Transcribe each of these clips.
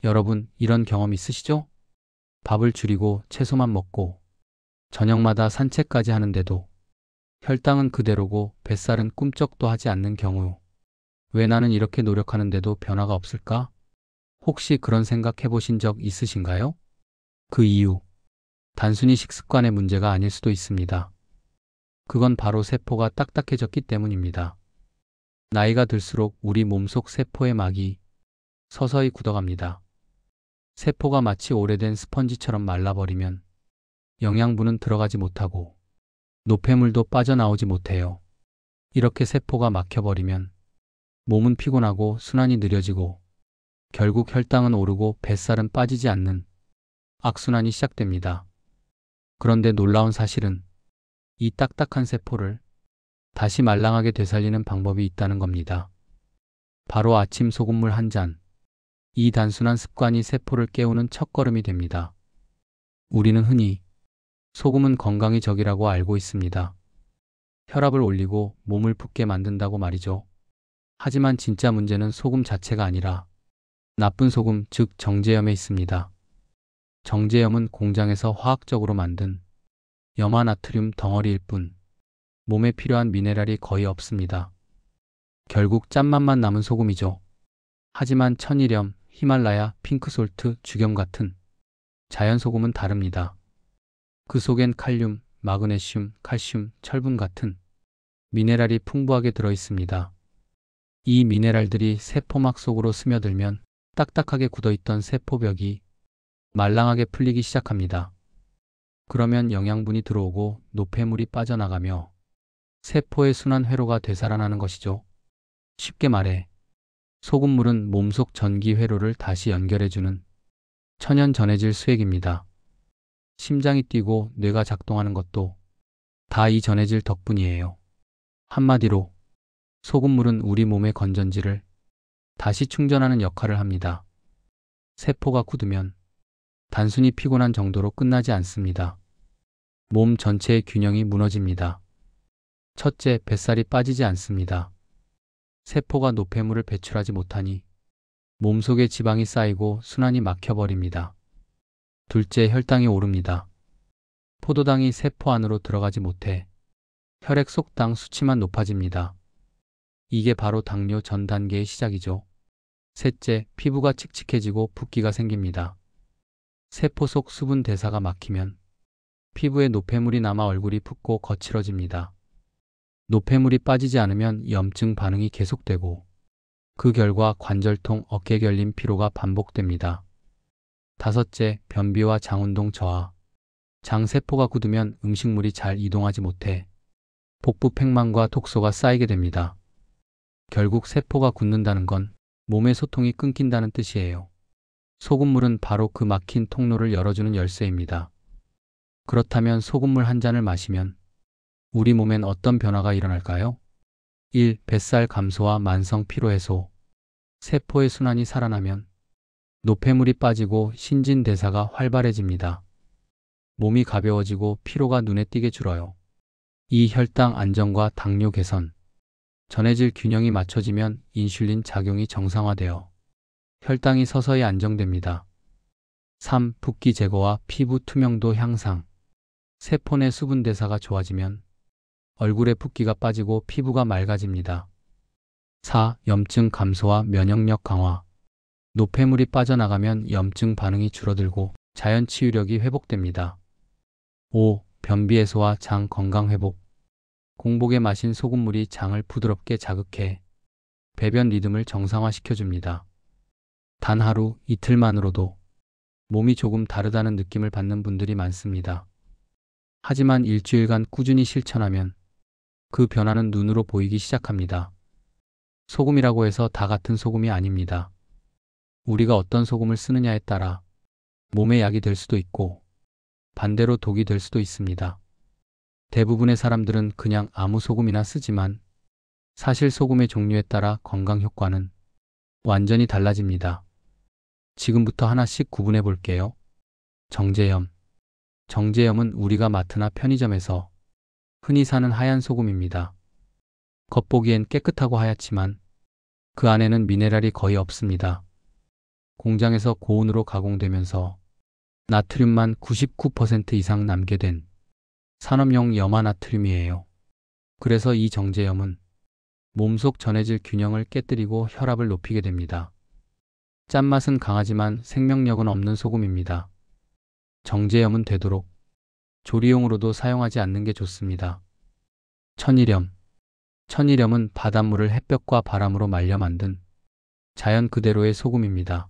여러분, 이런 경험 있으시죠? 밥을 줄이고 채소만 먹고 저녁마다 산책까지 하는데도 혈당은 그대로고 뱃살은 꿈쩍도 하지 않는 경우. 왜 나는 이렇게 노력하는데도 변화가 없을까? 혹시 그런 생각 해보신 적 있으신가요? 그 이유, 단순히 식습관의 문제가 아닐 수도 있습니다. 그건 바로 세포가 딱딱해졌기 때문입니다. 나이가 들수록 우리 몸속 세포의 막이 서서히 굳어갑니다. 세포가 마치 오래된 스펀지처럼 말라버리면 영양분은 들어가지 못하고 노폐물도 빠져나오지 못해요. 이렇게 세포가 막혀버리면 몸은 피곤하고 순환이 느려지고 결국 혈당은 오르고 뱃살은 빠지지 않는 악순환이 시작됩니다. 그런데 놀라운 사실은 이 딱딱한 세포를 다시 말랑하게 되살리는 방법이 있다는 겁니다. 바로 아침 소금물 한 잔. 이 단순한 습관이 세포를 깨우는 첫걸음이 됩니다. 우리는 흔히 소금은 건강의 적이라고 알고 있습니다. 혈압을 올리고 몸을 붓게 만든다고 말이죠. 하지만 진짜 문제는 소금 자체가 아니라 나쁜 소금, 즉 정제염에 있습니다. 정제염은 공장에서 화학적으로 만든 염화나트륨 덩어리일 뿐 몸에 필요한 미네랄이 거의 없습니다. 결국 짠맛만 남은 소금이죠. 하지만 천일염, 히말라야, 핑크솔트, 죽염 같은 자연소금은 다릅니다. 그 속엔 칼륨, 마그네슘, 칼슘, 철분 같은 미네랄이 풍부하게 들어있습니다. 이 미네랄들이 세포막 속으로 스며들면 딱딱하게 굳어있던 세포벽이 말랑하게 풀리기 시작합니다. 그러면 영양분이 들어오고 노폐물이 빠져나가며 세포의 순환 회로가 되살아나는 것이죠. 쉽게 말해 소금물은 몸속 전기 회로를 다시 연결해주는 천연 전해질 수액입니다. 심장이 뛰고 뇌가 작동하는 것도 다 이 전해질 덕분이에요. 한마디로 소금물은 우리 몸의 건전지를 다시 충전하는 역할을 합니다. 세포가 굳으면 단순히 피곤한 정도로 끝나지 않습니다. 몸 전체의 균형이 무너집니다. 첫째, 뱃살이 빠지지 않습니다. 세포가 노폐물을 배출하지 못하니 몸속에 지방이 쌓이고 순환이 막혀버립니다. 둘째, 혈당이 오릅니다. 포도당이 세포 안으로 들어가지 못해 혈액 속 당 수치만 높아집니다. 이게 바로 당뇨 전 단계의 시작이죠. 셋째, 피부가 칙칙해지고 붓기가 생깁니다. 세포 속 수분 대사가 막히면 피부에 노폐물이 남아 얼굴이 붓고 거칠어집니다. 노폐물이 빠지지 않으면 염증 반응이 계속되고 그 결과 관절통, 어깨 결림, 피로가 반복됩니다. 다섯째, 변비와 장운동 저하. 장세포가 굳으면 음식물이 잘 이동하지 못해 복부 팽만과 독소가 쌓이게 됩니다. 결국 세포가 굳는다는 건 몸의 소통이 끊긴다는 뜻이에요. 소금물은 바로 그 막힌 통로를 열어주는 열쇠입니다. 그렇다면 소금물 한 잔을 마시면 우리 몸엔 어떤 변화가 일어날까요? 1. 뱃살 감소와 만성 피로 해소. 세포의 순환이 살아나면 노폐물이 빠지고 신진대사가 활발해집니다. 몸이 가벼워지고 피로가 눈에 띄게 줄어요. 2. 혈당 안정과 당뇨 개선. 전해질 균형이 맞춰지면 인슐린 작용이 정상화되어 혈당이 서서히 안정됩니다. 3. 붓기 제거와 피부 투명도 향상. 세포 내 수분 대사가 좋아지면 얼굴에 붓기가 빠지고 피부가 맑아집니다. 4. 염증 감소와 면역력 강화. 노폐물이 빠져나가면 염증 반응이 줄어들고 자연 치유력이 회복됩니다. 5. 변비 해소와 장 건강 회복. 공복에 마신 소금물이 장을 부드럽게 자극해 배변 리듬을 정상화시켜줍니다. 단 하루, 이틀만으로도 몸이 조금 다르다는 느낌을 받는 분들이 많습니다. 하지만 일주일간 꾸준히 실천하면 그 변화는 눈으로 보이기 시작합니다. 소금이라고 해서 다 같은 소금이 아닙니다. 우리가 어떤 소금을 쓰느냐에 따라 몸에 약이 될 수도 있고 반대로 독이 될 수도 있습니다. 대부분의 사람들은 그냥 아무 소금이나 쓰지만 사실 소금의 종류에 따라 건강 효과는 완전히 달라집니다. 지금부터 하나씩 구분해 볼게요. 정제염. 정제염은 우리가 마트나 편의점에서 흔히 사는 하얀 소금입니다. 겉보기엔 깨끗하고 하얗지만 그 안에는 미네랄이 거의 없습니다. 공장에서 고온으로 가공되면서 나트륨만 99% 이상 남게 된 산업용 염화나트륨이에요. 그래서 이 정제염은 몸속 전해질 균형을 깨뜨리고 혈압을 높이게 됩니다. 짠맛은 강하지만 생명력은 없는 소금입니다. 정제염은 되도록 조리용으로도 사용하지 않는 게 좋습니다. 천일염. 천일염은 바닷물을 햇볕과 바람으로 말려 만든 자연 그대로의 소금입니다.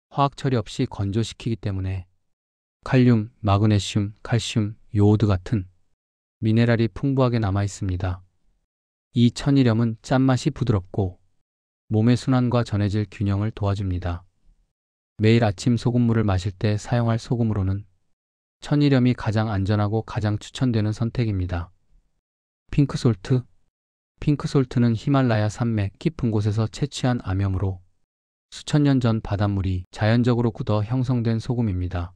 화학 처리 없이 건조시키기 때문에 칼륨, 마그네슘, 칼슘, 요오드 같은 미네랄이 풍부하게 남아 있습니다. 이 천일염은 짠맛이 부드럽고 몸의 순환과 전해질 균형을 도와줍니다. 매일 아침 소금물을 마실 때 사용할 소금으로는 천일염이 가장 안전하고 가장 추천되는 선택입니다. 핑크솔트. 핑크솔트는 히말라야 산맥 깊은 곳에서 채취한 암염으로 수천 년 전 바닷물이 자연적으로 굳어 형성된 소금입니다.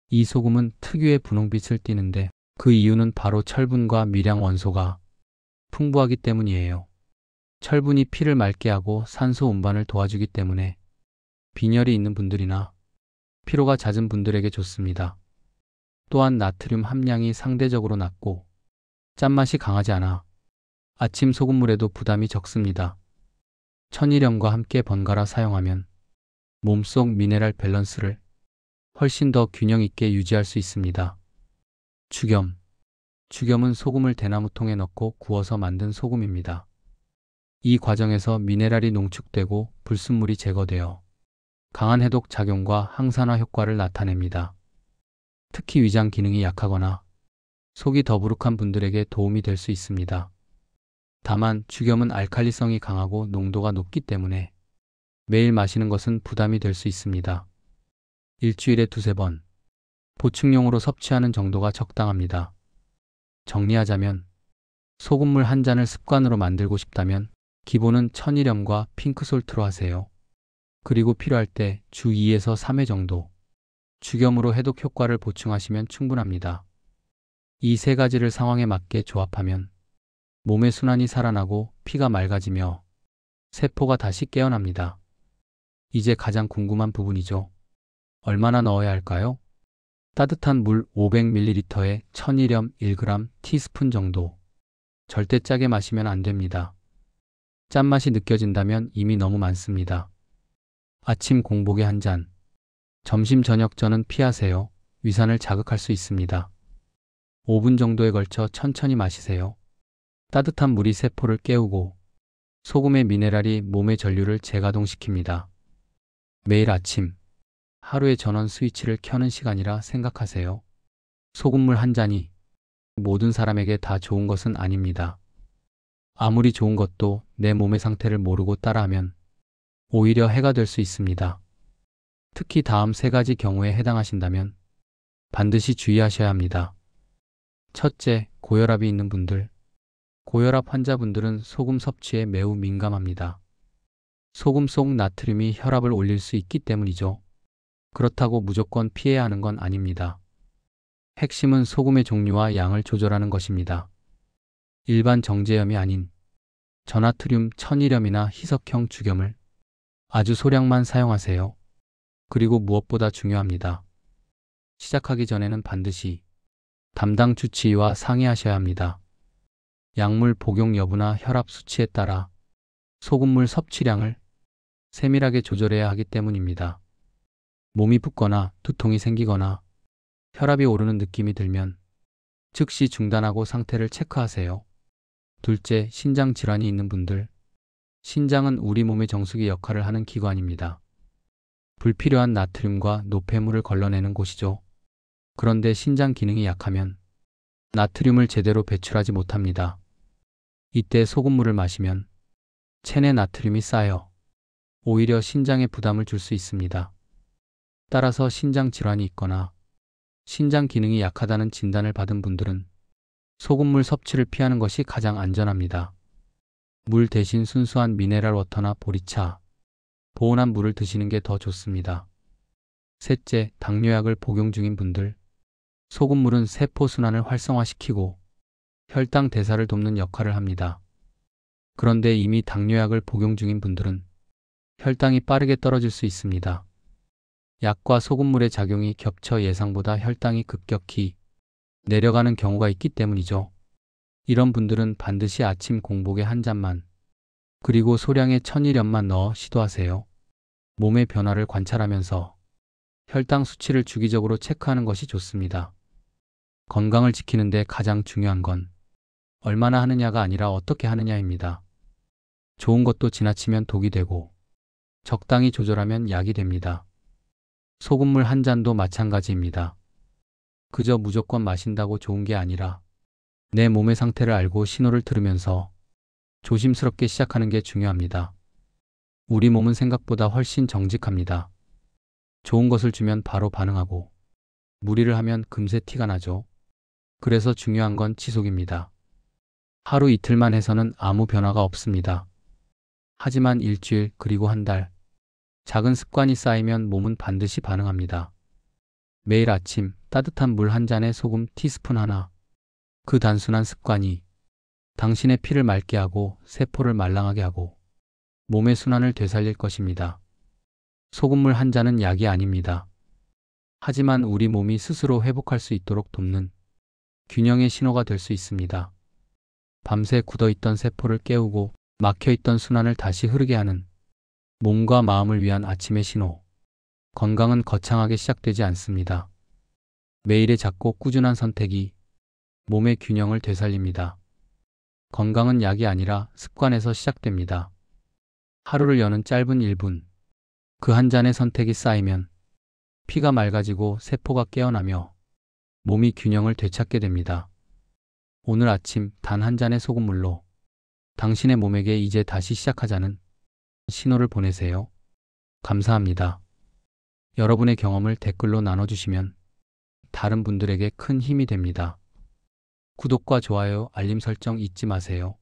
이 소금은 특유의 분홍빛을 띠는데 그 이유는 바로 철분과 미량 원소가 풍부하기 때문이에요. 철분이 피를 맑게 하고 산소 운반을 도와주기 때문에 빈혈이 있는 분들이나 피로가 잦은 분들에게 좋습니다. 또한 나트륨 함량이 상대적으로 낮고 짠맛이 강하지 않아 아침 소금물에도 부담이 적습니다. 천일염과 함께 번갈아 사용하면 몸속 미네랄 밸런스를 훨씬 더 균형 있게 유지할 수 있습니다. 죽염. 죽염은 소금을 대나무통에 넣고 구워서 만든 소금입니다. 이 과정에서 미네랄이 농축되고 불순물이 제거되어 강한 해독 작용과 항산화 효과를 나타냅니다. 특히 위장 기능이 약하거나 속이 더부룩한 분들에게 도움이 될 수 있습니다. 다만 죽염은 알칼리성이 강하고 농도가 높기 때문에 매일 마시는 것은 부담이 될 수 있습니다. 일주일에 2~3번 보충용으로 섭취하는 정도가 적당합니다. 정리하자면 소금물 한 잔을 습관으로 만들고 싶다면 기본은 천일염과 핑크솔트로 하세요. 그리고 필요할 때 주 2에서 3회 정도 죽염으로 해독 효과를 보충하시면 충분합니다. 이 세 가지를 상황에 맞게 조합하면 몸의 순환이 살아나고 피가 맑아지며 세포가 다시 깨어납니다. 이제 가장 궁금한 부분이죠. 얼마나 넣어야 할까요? 따뜻한 물 500ml에 천일염 1g 티스푼 정도. 절대 짜게 마시면 안 됩니다. 짠맛이 느껴진다면 이미 너무 많습니다. 아침 공복에 한 잔, 점심 저녁 전은 피하세요. 위산을 자극할 수 있습니다. 5분 정도에 걸쳐 천천히 마시세요. 따뜻한 물이 세포를 깨우고 소금의 미네랄이 몸의 전류를 재가동시킵니다. 매일 아침, 하루의 전원 스위치를 켜는 시간이라 생각하세요. 소금물 한 잔이 모든 사람에게 다 좋은 것은 아닙니다. 아무리 좋은 것도 내 몸의 상태를 모르고 따라하면 오히려 해가 될 수 있습니다. 특히 다음 세 가지 경우에 해당하신다면 반드시 주의하셔야 합니다. 첫째, 고혈압이 있는 분들. 고혈압 환자분들은 소금 섭취에 매우 민감합니다. 소금 속 나트륨이 혈압을 올릴 수 있기 때문이죠. 그렇다고 무조건 피해야 하는 건 아닙니다. 핵심은 소금의 종류와 양을 조절하는 것입니다. 일반 정제염이 아닌 저나트륨 천일염이나 희석형 죽염을 아주 소량만 사용하세요. 그리고 무엇보다 중요합니다. 시작하기 전에는 반드시 담당 주치의와 상의하셔야 합니다. 약물 복용 여부나 혈압 수치에 따라 소금물 섭취량을 세밀하게 조절해야 하기 때문입니다. 몸이 붓거나 두통이 생기거나 혈압이 오르는 느낌이 들면 즉시 중단하고 상태를 체크하세요. 둘째, 신장 질환이 있는 분들. 신장은 우리 몸의 정수기 역할을 하는 기관입니다. 불필요한 나트륨과 노폐물을 걸러내는 곳이죠. 그런데 신장 기능이 약하면 나트륨을 제대로 배출하지 못합니다. 이때 소금물을 마시면 체내 나트륨이 쌓여 오히려 신장에 부담을 줄 수 있습니다. 따라서 신장 질환이 있거나 신장 기능이 약하다는 진단을 받은 분들은 소금물 섭취를 피하는 것이 가장 안전합니다. 물 대신 순수한 미네랄 워터나 보리차, 보온한 물을 드시는 게 더 좋습니다. 셋째, 당뇨약을 복용 중인 분들. 소금물은 세포 순환을 활성화시키고 혈당 대사를 돕는 역할을 합니다. 그런데 이미 당뇨약을 복용 중인 분들은 혈당이 빠르게 떨어질 수 있습니다. 약과 소금물의 작용이 겹쳐 예상보다 혈당이 급격히 내려가는 경우가 있기 때문이죠. 이런 분들은 반드시 아침 공복에 한 잔만, 그리고 소량의 천일염만 넣어 시도하세요. 몸의 변화를 관찰하면서 혈당 수치를 주기적으로 체크하는 것이 좋습니다. 건강을 지키는데 가장 중요한 건 얼마나 하느냐가 아니라 어떻게 하느냐입니다. 좋은 것도 지나치면 독이 되고 적당히 조절하면 약이 됩니다. 소금물 한 잔도 마찬가지입니다. 그저 무조건 마신다고 좋은 게 아니라 내 몸의 상태를 알고 신호를 들으면서 조심스럽게 시작하는 게 중요합니다. 우리 몸은 생각보다 훨씬 정직합니다. 좋은 것을 주면 바로 반응하고 무리를 하면 금세 티가 나죠. 그래서 중요한 건 지속입니다. 하루 이틀만 해서는 아무 변화가 없습니다. 하지만 일주일 그리고 한 달, 작은 습관이 쌓이면 몸은 반드시 반응합니다. 매일 아침 따뜻한 물 한 잔에 소금 티스푼 하나. 그 단순한 습관이 당신의 피를 맑게 하고 세포를 말랑하게 하고 몸의 순환을 되살릴 것입니다. 소금물 한 잔은 약이 아닙니다. 하지만 우리 몸이 스스로 회복할 수 있도록 돕는 균형의 신호가 될 수 있습니다. 밤새 굳어있던 세포를 깨우고 막혀있던 순환을 다시 흐르게 하는 몸과 마음을 위한 아침의 신호. 건강은 거창하게 시작되지 않습니다. 매일의 작고 꾸준한 선택이 몸의 균형을 되살립니다. 건강은 약이 아니라 습관에서 시작됩니다. 하루를 여는 짧은 1분, 그 한 잔의 선택이 쌓이면 피가 맑아지고 세포가 깨어나며 몸이 균형을 되찾게 됩니다. 오늘 아침 단 한 잔의 소금물로 당신의 몸에게 이제 다시 시작하자는 신호를 보내세요. 감사합니다. 여러분의 경험을 댓글로 나눠주시면 다른 분들에게 큰 힘이 됩니다. 구독과 좋아요, 알림 설정 잊지 마세요.